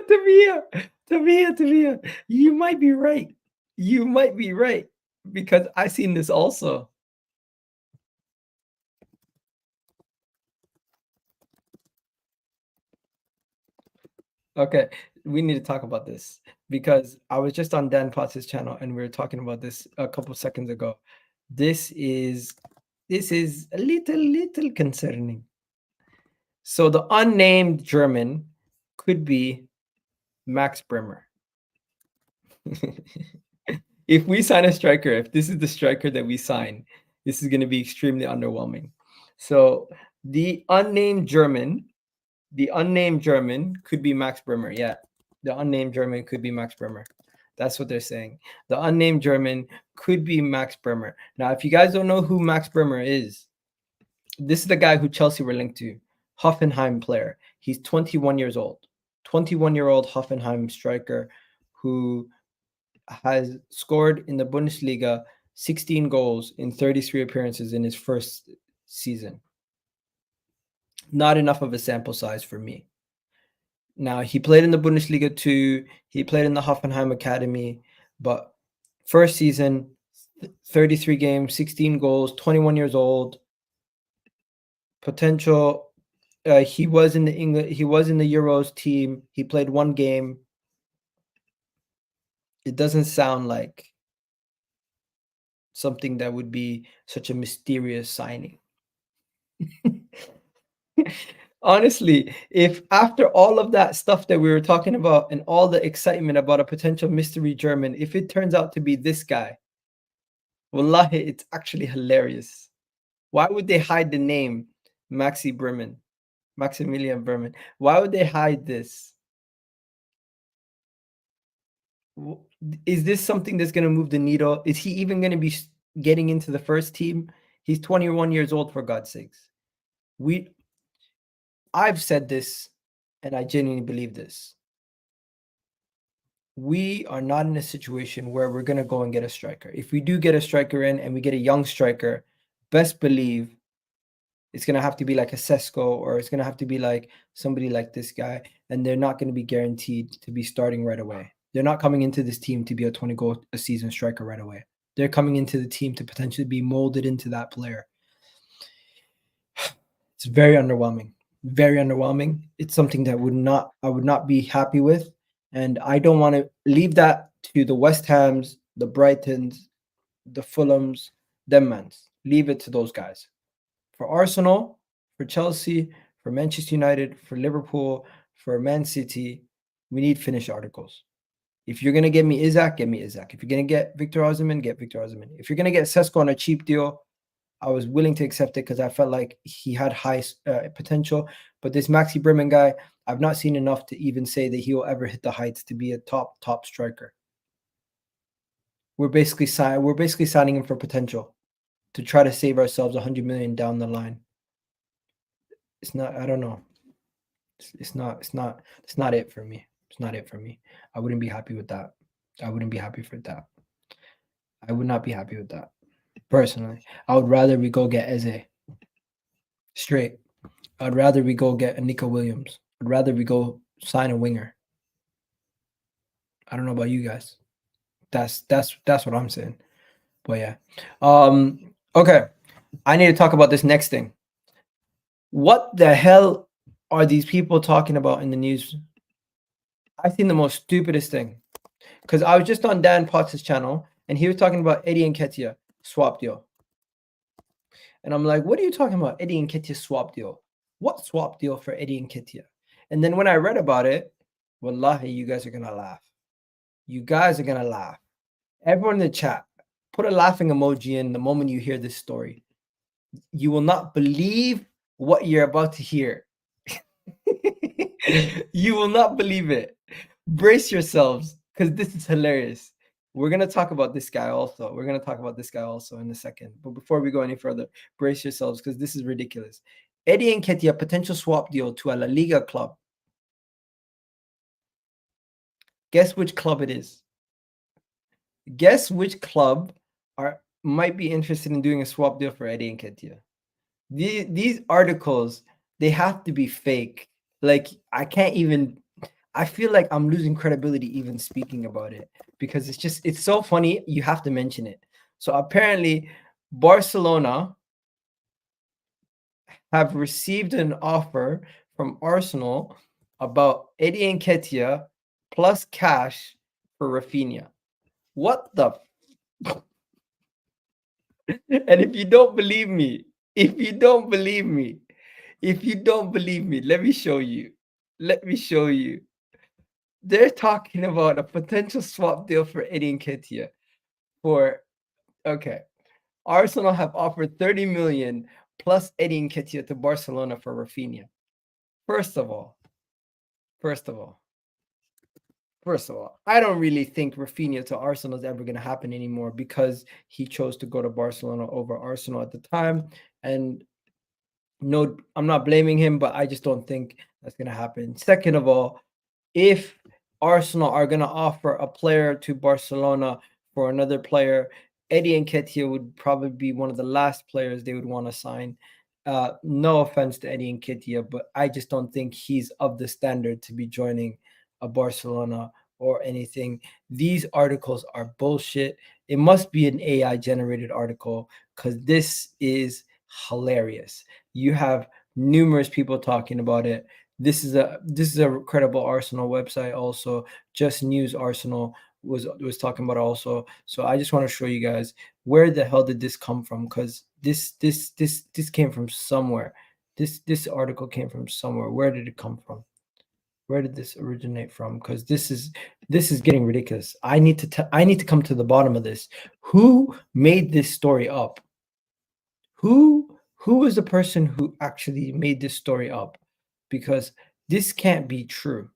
Tavia, you might be right. You might be right, because I seen this also. Okay, we need to talk about this because I was just on Dan Potts' channel and we were talking about this a couple seconds ago. This is a little concerning. So the unnamed German could be Max Bremer. If we sign a striker, if this is the striker that we sign, this is going to be extremely underwhelming. So the unnamed German could be Max Bremer. Yeah, the unnamed German could be Max Bremer. That's what they're saying. The unnamed German could be Max Bremer. Now, if you guys don't know who Max Bremer is, this is the guy who Chelsea were linked to. Hoffenheim player. He's 21 years old. 21-year-old Hoffenheim striker who has scored in the Bundesliga 16 goals in 33 appearances in his first season. Not enough of a sample size for me. Now, he played in the Bundesliga too. He played in the Hoffenheim Academy, but first season, 33 games, 16 goals, 21 years old. Potential. He was in the Euros team. He played one game. It doesn't sound like something that would be such a mysterious signing. Honestly, if after all of that stuff that we were talking about and all the excitement about a potential mystery German, if it turns out to be this guy, wallahi, it's actually hilarious. Why would they hide the name Maximilian Berman? Why would they hide this? Is this something that's going to move the needle? Is he even going to be getting into the first team? He's 21 years old, for God's sakes. I've said this, and I genuinely believe this. We are not in a situation where we're going to go and get a striker. If we do get a striker in and we get a young striker, best believe it's going to have to be like a Sesko, or it's going to have to be like somebody like this guy, and they're not going to be guaranteed to be starting right away. They're not coming into this team to be a 20-goal a season striker right away. They're coming into the team to potentially be molded into that player. It's very underwhelming. Very underwhelming. It's something that I would not be happy with. And I don't want to leave that to the West Hams, the Brightons, the Fulhams, them mans. Leave it to those guys. For Arsenal, for Chelsea, for Manchester United, for Liverpool, for Man City, we need finished articles. If you're going to get me Isak, get me Isak. If you're going to get Victor Osimhen, get Victor Osimhen. If you're going to get Sesko on a cheap deal, I was willing to accept it because I felt like he had high potential. But this Maxi Berman guy, I've not seen enough to even say that he will ever hit the heights to be a top striker. We're basically signing him for potential to try to save ourselves 100 million down the line. It's not. I don't know. It's not it for me. It's not it for me. I wouldn't be happy with that. I wouldn't be happy for that. I would not be happy with that. Personally, I would rather we go get Eze straight. I'd rather we go get a Nico Williams. I'd rather we go sign a winger. I don't know about you guys. That's what I'm saying. But yeah. Okay. I need to talk about this next thing. What the hell are these people talking about in the news? I've seen the most stupidest thing. Because I was just on Dan Potts' channel and he was talking about Eddie Nketiah swap deal. And I'm like, what are you talking about? Eddie Nketiah swap deal. What swap deal for Eddie Nketiah? And then when I read about it, wallahi, you guys are going to laugh. You guys are going to laugh. Everyone in the chat, put a laughing emoji in the moment you hear this story. You will not believe what you're about to hear. You will not believe it. Brace yourselves, because this is hilarious. We're going to talk about this guy also. We're going to talk about this guy also in a second. But before we go any further, brace yourselves, because this is ridiculous. Eddie Nketiah, potential swap deal to a La Liga club. Guess which club it is. Guess which club might be interested in doing a swap deal for Eddie Nketiah. These articles, they have to be fake. Like, I feel like I'm losing credibility even speaking about it because it's so funny. You have to mention it. So apparently Barcelona have received an offer from Arsenal about Eddie Nketiah plus cash for Raphinha. What the? And if you don't believe me, let me show you. They're talking about a potential swap deal for Eddie Nketiah Arsenal have offered 30 million plus Eddie Nketiah to Barcelona for Raphinha. First of all, I don't really think Raphinha to Arsenal is ever going to happen anymore because he chose to go to Barcelona over Arsenal at the time. And no, I'm not blaming him, but I just don't think that's going to happen. Second of all, if Arsenal are going to offer a player to Barcelona for another player, Eddie Nketiah would probably be one of the last players they would want to sign. No offense to Eddie Nketiah, but I just don't think he's of the standard to be joining a Barcelona or anything. These articles are bullshit. It must be an AI generated article because this is hilarious. You have numerous people talking about it. This is a credible Arsenal website also. Just News Arsenal was talking about it also. So I just want to show you guys where the hell did this come from, because this came from somewhere. This article came from somewhere. Where did it come from? Where did this originate from? Because this is getting ridiculous. I need to come to the bottom of this. Who made this story up? Who is the person who actually made this story up? Because this can't be true.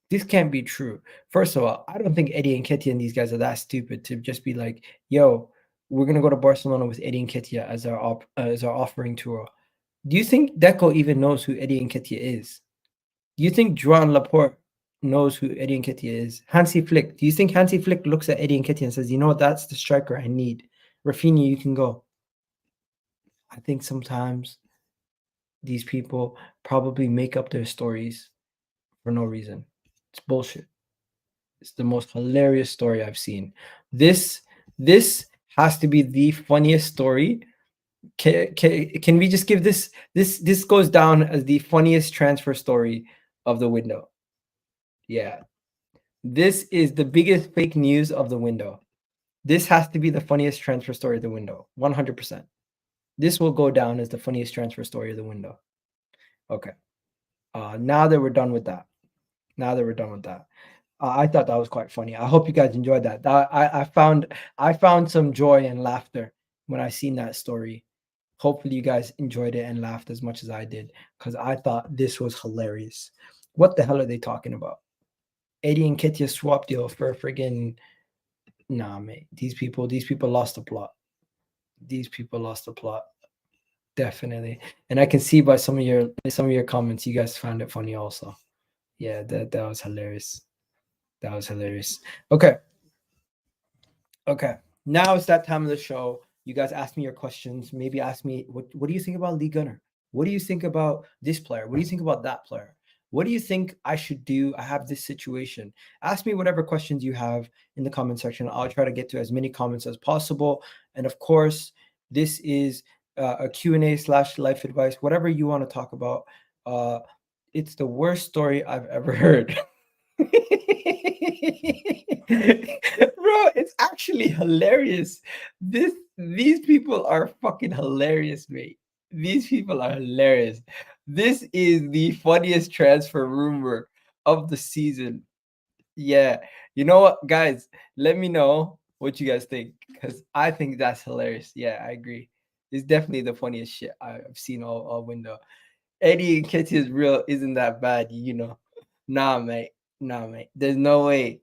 This can't be true. First of all, I don't think Eddie Nketiah and these guys are that stupid to just be like, yo, we're gonna go to Barcelona with Eddie Nketiah as our offering tour. Do you think Deco even knows who Eddie Nketiah is? Do you think Joan Laporte knows who Eddie Nketiah is? Hansi Flick, do you think Hansi Flick looks at Eddie Nketiah and says, you know what, that's the striker I need. Raphinha, you can go. I think sometimes these people probably make up their stories for no reason. It's bullshit. It's the most hilarious story I've seen. This has to be the funniest story. Can we just give this goes down as the funniest transfer story of the window? Yeah. This is the biggest fake news of the window. This has to be the funniest transfer story of the window. 100%. This will go down as the funniest transfer story of the window. Okay. Now that we're done with that. I thought that was quite funny. I hope you guys enjoyed that. I found some joy and laughter when I seen that story. Hopefully you guys enjoyed it and laughed as much as I did, because I thought this was hilarious. What the hell are they talking about? Eddie Nketiah swap deal for friggin' nah, mate. These people lost the plot. These people lost the plot. Definitely. And I can see by some of your comments, you guys found it funny also. Yeah, that was hilarious. That was hilarious. Okay. Now it's that time of the show. You guys ask me your questions. Maybe ask me, what do you think about Lee Gunner? What do you think about this player? What do you think about that player? What do you think I should do? I have this situation. Ask me whatever questions you have in the comment section. I'll try to get to as many comments as possible. And of course, this is a Q&A / life advice, whatever you want to talk about. It's the worst story I've ever heard. Bro, it's actually hilarious. These people are fucking hilarious, mate. These people are hilarious. This is the funniest transfer rumor of the season. Yeah. You know what, guys? Let me know what you guys think, because I think that's hilarious. Yeah, I agree. It's definitely the funniest shit I've seen all window. Eddie Nketiah's real isn't that bad, you know. Nah, mate. There's no way.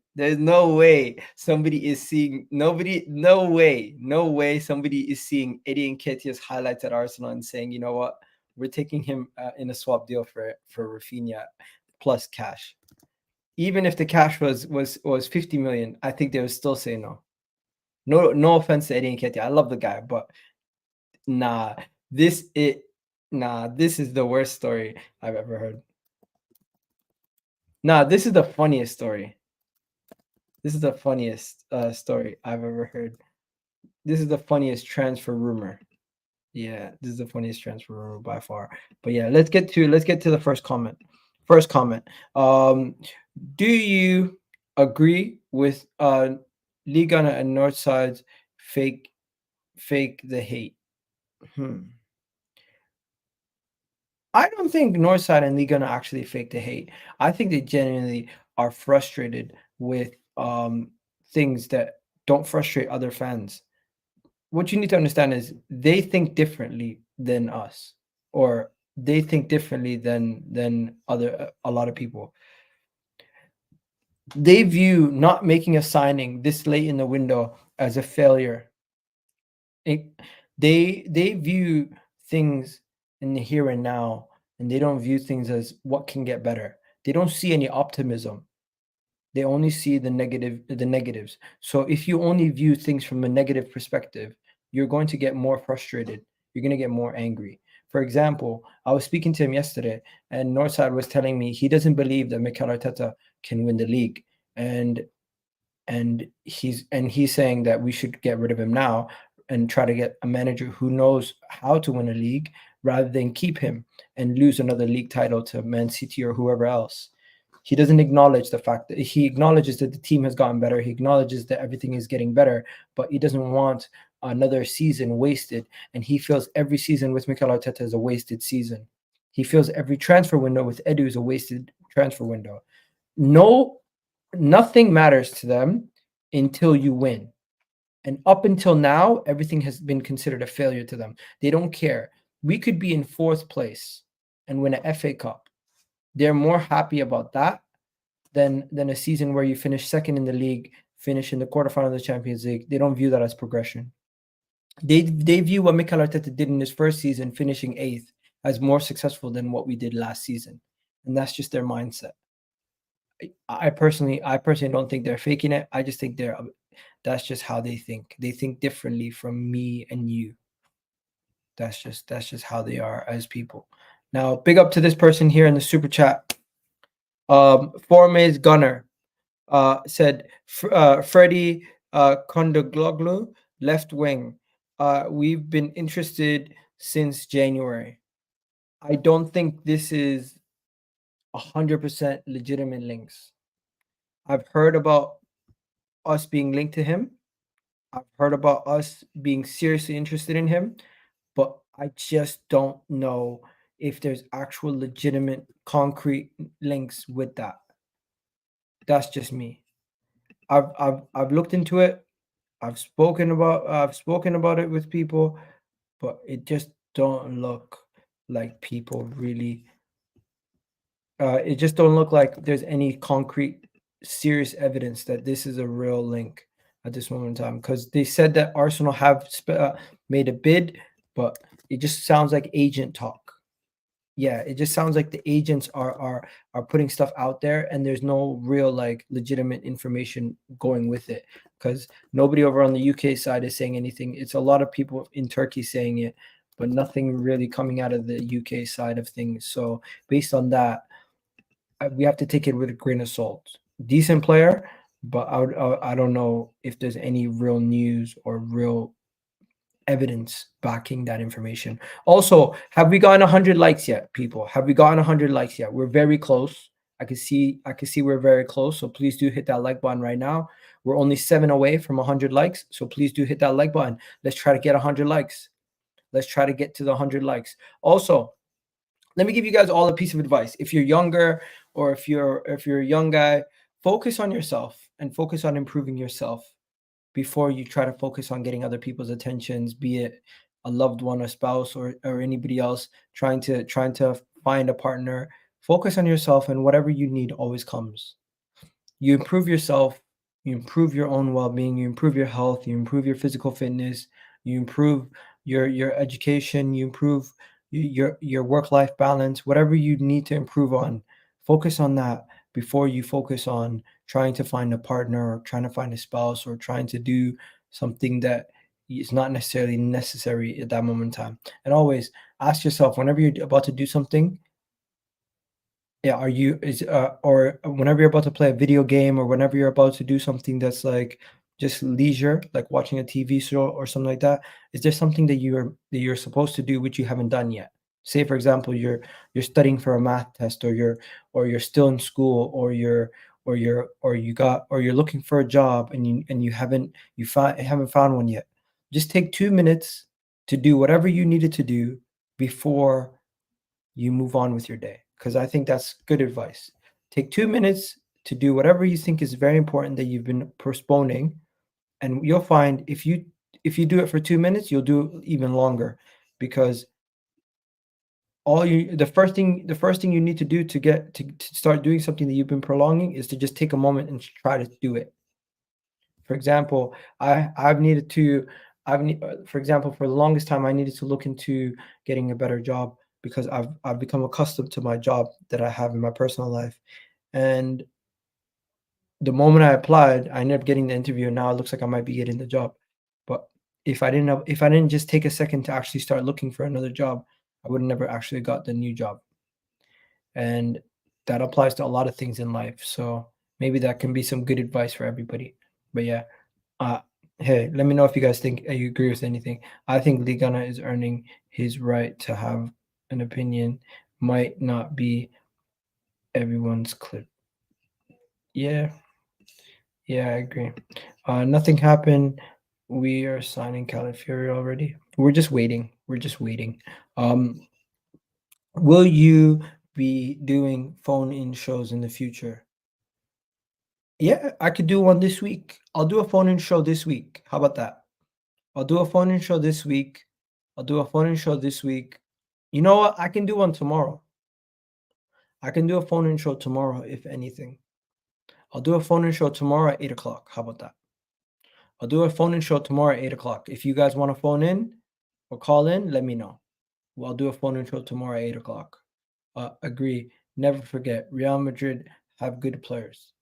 Somebody is seeing no way somebody is seeing Eddie Nketiah's highlights at Arsenal and saying, you know what, we're taking him in a swap deal for Raphinha plus cash. Even if the cash was 50 million, I think they would still say no. No offense to Eddie Nketiah. I love the guy, but nah, this is the worst story I've ever heard. Nah, this is the funniest story. This is the funniest story I've ever heard. This is the funniest transfer rumor. Yeah, this is the funniest transfer rumor by far. But yeah, let's get to the first comment. Do you agree with Lee Gunner and Northside's fake the hate? I don't think Northside and Lee Gunner actually fake the hate. I think they genuinely are frustrated with things that don't frustrate other fans. What you need to understand is they think differently than us, or they think differently than a lot of people. They view not making a signing this late in the window as a failure. They view things in the here and now, and they don't view things as what can get better. They don't see any optimism. They only see the negatives. So if you only view things from a negative perspective, you're going to get more frustrated. You're going to get more angry. For example, I was speaking to him yesterday, and Northside was telling me he doesn't believe that Mikel Arteta can win the league, and he's saying that we should get rid of him now and try to get a manager who knows how to win a league rather than keep him and lose another league title to Man City or whoever else. He doesn't acknowledge the fact that he acknowledges that the team has gotten better. He acknowledges that everything is getting better, but he doesn't want another season wasted. And he feels every season with Mikel Arteta is a wasted season. He feels every transfer window with Edu is a wasted transfer window. Nothing matters to them until you win. And up until now, everything has been considered a failure to them. They don't care. We could be in 4th place and win an FA Cup. They're more happy about that than a season where you finish 2nd in the league, finish in the quarterfinal of the Champions League. They don't view that as progression. They view what Mikel Arteta did in his first season, finishing 8th, as more successful than what we did last season. And that's just their mindset. I personally don't think they're faking it. I just think that's just how they think. They think differently from me and you. That's just how they are as people. Now, big up to this person here in the super chat. Formes Gunner said, Ferdi Kadıoğlu, left wing. We've been interested since January. I don't think this is 100% legitimate links. I've heard about us being linked to him. I've heard about us being seriously interested in him, but I just don't know if there's actual legitimate concrete links with that. That's just me. I've looked into it. I've spoken about it with people, but it just don't look like people really it just don't look like there's any concrete serious evidence that this is a real link at this moment in time, because they said that Arsenal have made a bid, but it just sounds like agent talk. Yeah, it just sounds like the agents are putting stuff out there, and there's no real like legitimate information going with it, because nobody over on the UK side is saying anything. It's a lot of people in Turkey saying it, but nothing really coming out of the UK side of things. So based on that, we have to take it with a grain of salt. Decent player, but I don't know if there's any real news or real evidence backing that information. Also, have we gotten 100 likes yet, people? Have we gotten 100 likes yet? We're very close. I can see we're very close. So please do hit that like button right now. We're only 7 away from 100 likes. So please do hit that like button. Let's try to get 100 likes. Let's try to get to the 100 likes. Also, let me give you guys all a piece of advice. If you're younger or if you're a young guy, focus on yourself and focus on improving yourself before you try to focus on getting other people's attentions, be it a loved one, a spouse, or anybody else trying to find a partner. Focus on yourself, and whatever you need always comes. You improve yourself, you improve your own well-being, you improve your health, you improve your physical fitness, you improve your education, you improve your work-life balance, whatever you need to improve on. Focus on that before you focus on trying to find a partner or trying to find a spouse or trying to do something that is not necessarily necessary at that moment in time. And always ask yourself, whenever you're about to do something, or whenever you're about to play a video game, or whenever you're about to do something that's like just leisure, like watching a TV show or something like that, is there something that you're supposed to do which you haven't done yet? Say, for example, you're studying for a math test, or you're still in school, or you're looking for a job and you haven't found one yet. Just take 2 minutes to do whatever you needed to do before you move on with your day, because I think that's good advice. Take 2 minutes to do whatever you think is very important that you've been postponing, and you'll find if you do it for 2 minutes, you'll do it even longer, because the first thing you need to do to start doing something that you've been prolonging is to just take a moment and try to do it. For example, for example, for the longest time, I needed to look into getting a better job. because I've become accustomed to my job that I have in my personal life. And the moment I applied, I ended up getting the interview, and now it looks like I might be getting the job. But if I didn't just take a second to actually start looking for another job, I would have never actually got the new job. And that applies to a lot of things in life. So maybe that can be some good advice for everybody. But yeah, hey, let me know if you guys think you agree with anything. I think Ligana is earning his right to have an opinion. Might not be everyone's clip. Yeah, I agree. Nothing happened. We are signing Calafiori already. We're just waiting. Will you be doing phone-in shows in the future? Yeah, I could do one this week. I'll do a phone-in show this week. How about that? I'll do a phone-in show this week. You know what? I can do one tomorrow. I can do a phone-in show tomorrow, if anything. I'll do a phone-in show tomorrow at 8 o'clock. How about that? I'll do a phone-in show tomorrow at 8 o'clock. If you guys want to phone in or call in, let me know. I'll do a phone-in show tomorrow at 8 o'clock. Agree. Never forget, Real Madrid have good players.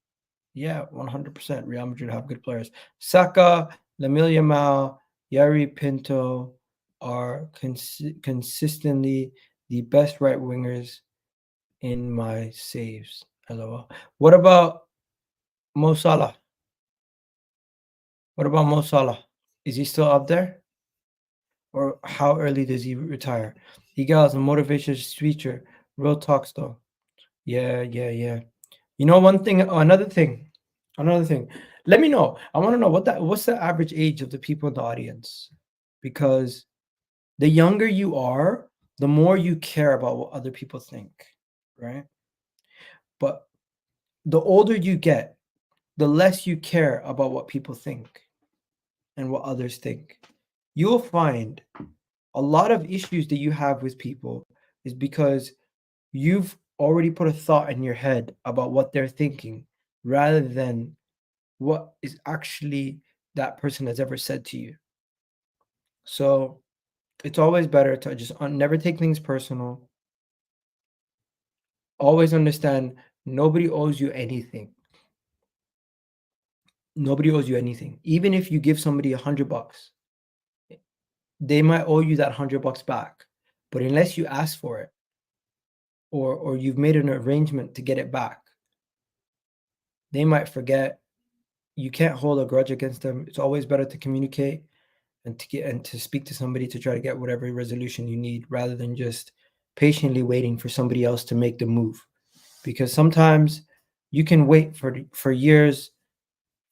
Yeah, 100%. Real Madrid have good players. Saka, Lamine Yamal, Yari Pinto are consistently the best right wingers in my saves. LOL. What about Mo Salah? Is he still up there? Or how early does he retire? He got a motivation speaker. Real talks though. Yeah. You know, another thing. Let me know. I want to know what's the average age of the people in the audience? Because the younger you are, the more you care about what other people think, right? But the older you get, the less you care about what people think and what others think. You'll find a lot of issues that you have with people is because you've already put a thought in your head about what they're thinking rather than what is actually that person has ever said to you. So it's always better to just never take things personal. Always understand nobody owes you anything. Even if you give somebody $100, they might owe you that $100 back. But unless you ask for it or you've made an arrangement to get it back, they might forget. You can't hold a grudge against them. It's always better to communicate and to speak to somebody to try to get whatever resolution you need rather than just patiently waiting for somebody else to make the move. Because sometimes you can wait for years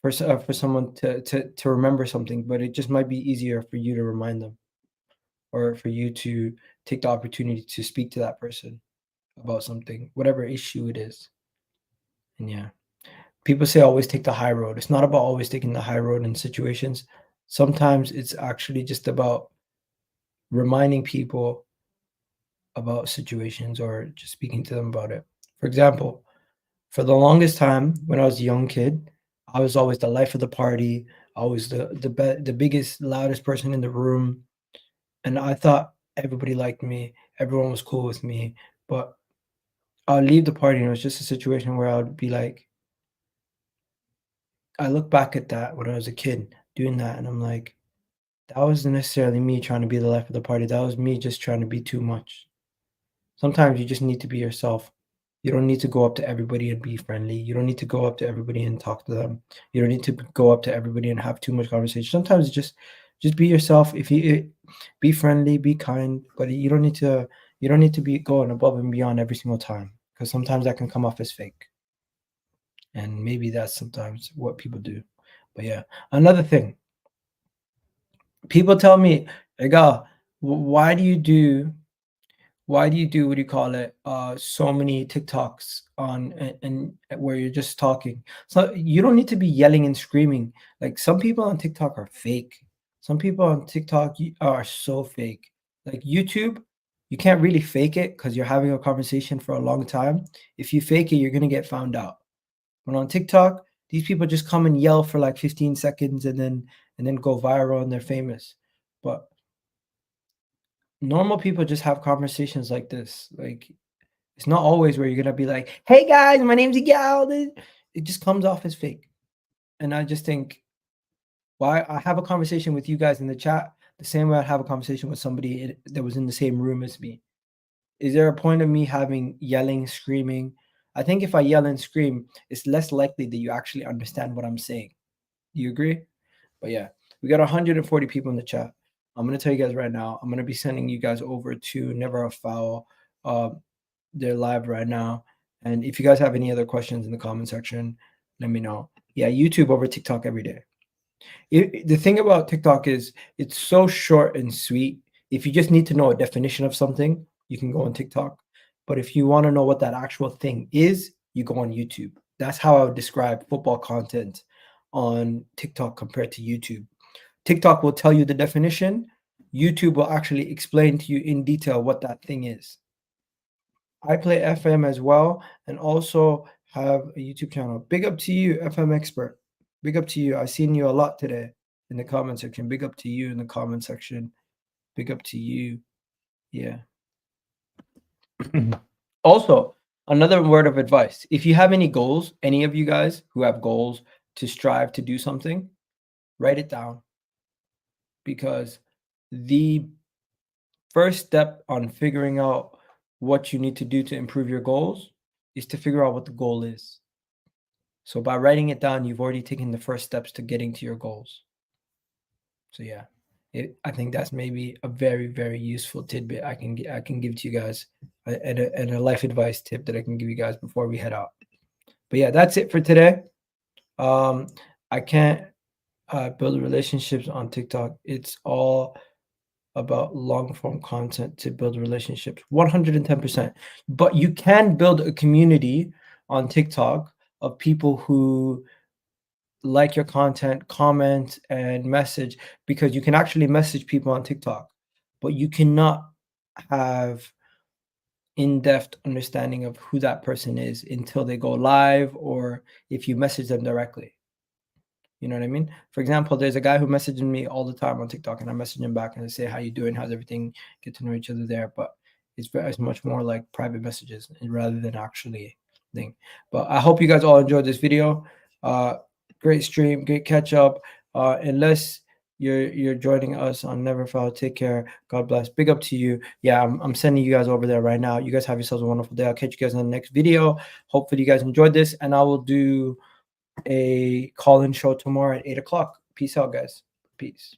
for someone to remember something, but it just might be easier for you to remind them or for you to take the opportunity to speak to that person about something, whatever issue it is. And yeah, people say always take the high road. It's not about always taking the high road in situations. Sometimes it's actually just about reminding people about situations or just speaking to them about it. For example, for the longest time when I was a young kid, I was always the life of the party. I was the biggest, loudest person in the room, and I thought everybody liked me. Everyone was cool with me, but I'll leave the party, and it was just a situation where I would be like, I look back at that when I was a kid doing that, and I'm like, that wasn't necessarily me trying to be the life of the party. That was me just trying to be too much. Sometimes you just need to be yourself. You don't need to go up to everybody and be friendly. You don't need to go up to everybody and talk to them. You don't need to go up to everybody and have too much conversation. Sometimes just be yourself. If you be friendly, be kind, but you don't need to be going above and beyond every single time because sometimes that can come off as fake. And maybe that's sometimes what people do. But yeah, another thing. People tell me, Ega, why do you do what do you call it so many TikToks on and where you're just talking? So you don't need to be yelling and screaming. Like some people on TikTok are fake. Some people on TikTok are so fake. Like YouTube, you can't really fake it because you're having a conversation for a long time. If you fake it, you're gonna get found out. But on TikTok, these people just come and yell for like 15 seconds and then go viral and they're famous. But normal people just have conversations like this. Like, it's not always where you're gonna be like, "Hey guys, my name's Miguel." It just comes off as fake. And I just think, why I have a conversation with you guys in the chat the same way I'd have a conversation with somebody that was in the same room as me. Is there a point of me having yelling, screaming? I think if I yell and scream, it's less likely that you actually understand what I'm saying. Do you agree? But yeah, we got 140 people in the chat. I'm gonna tell you guys right now. I'm gonna be sending you guys over to Never a Foul. They're live right now. And if you guys have any other questions in the comment section, let me know. Yeah, YouTube over TikTok every day. The thing about TikTok is it's so short and sweet. If you just need to know a definition of something, you can go on TikTok. But if you want to know what that actual thing is, you go on YouTube. That's how I would describe football content on TikTok compared to YouTube. TikTok will tell you the definition. YouTube will actually explain to you in detail what that thing is. I play FM as well and also have a YouTube channel. Big up to you, FM expert. Big up to you. I've seen you a lot today in the comment section. Big up to you in the comment section. Big up to you. Yeah. Also, another word of advice. If you have any goals, any of you guys who have goals to strive to do something, write it down. Because the first step on figuring out what you need to do to improve your goals is to figure out what the goal is. So by writing it down, you've already taken the first steps to getting to your goals. So yeah, I think that's maybe a very, very useful tidbit I can give to you guys, and a life advice tip that I can give you guys before we head out. But yeah, that's it for today. I can't build relationships on TikTok. It's all about long form content to build relationships, 110%. But you can build a community on TikTok of people who like your content, comment, and message, because you can actually message people on TikTok, but you cannot have in-depth understanding of who that person is until they go live or if you message them directly. You know what I mean? For example, there's a guy who messages me all the time on TikTok, and I message him back and I say, "How you doing? How's everything?" Get to know each other there, but it's much more like private messages rather than actually thing. But I hope you guys all enjoyed this video. Great stream, great catch up. Unless you're joining us on Never Foul, take care. God bless. Big up to you. Yeah, I'm sending you guys over there right now. You guys have yourselves a wonderful day. I'll catch you guys in the next video. Hopefully you guys enjoyed this, and I will do a call-in show tomorrow at 8 o'clock. Peace out, guys. Peace.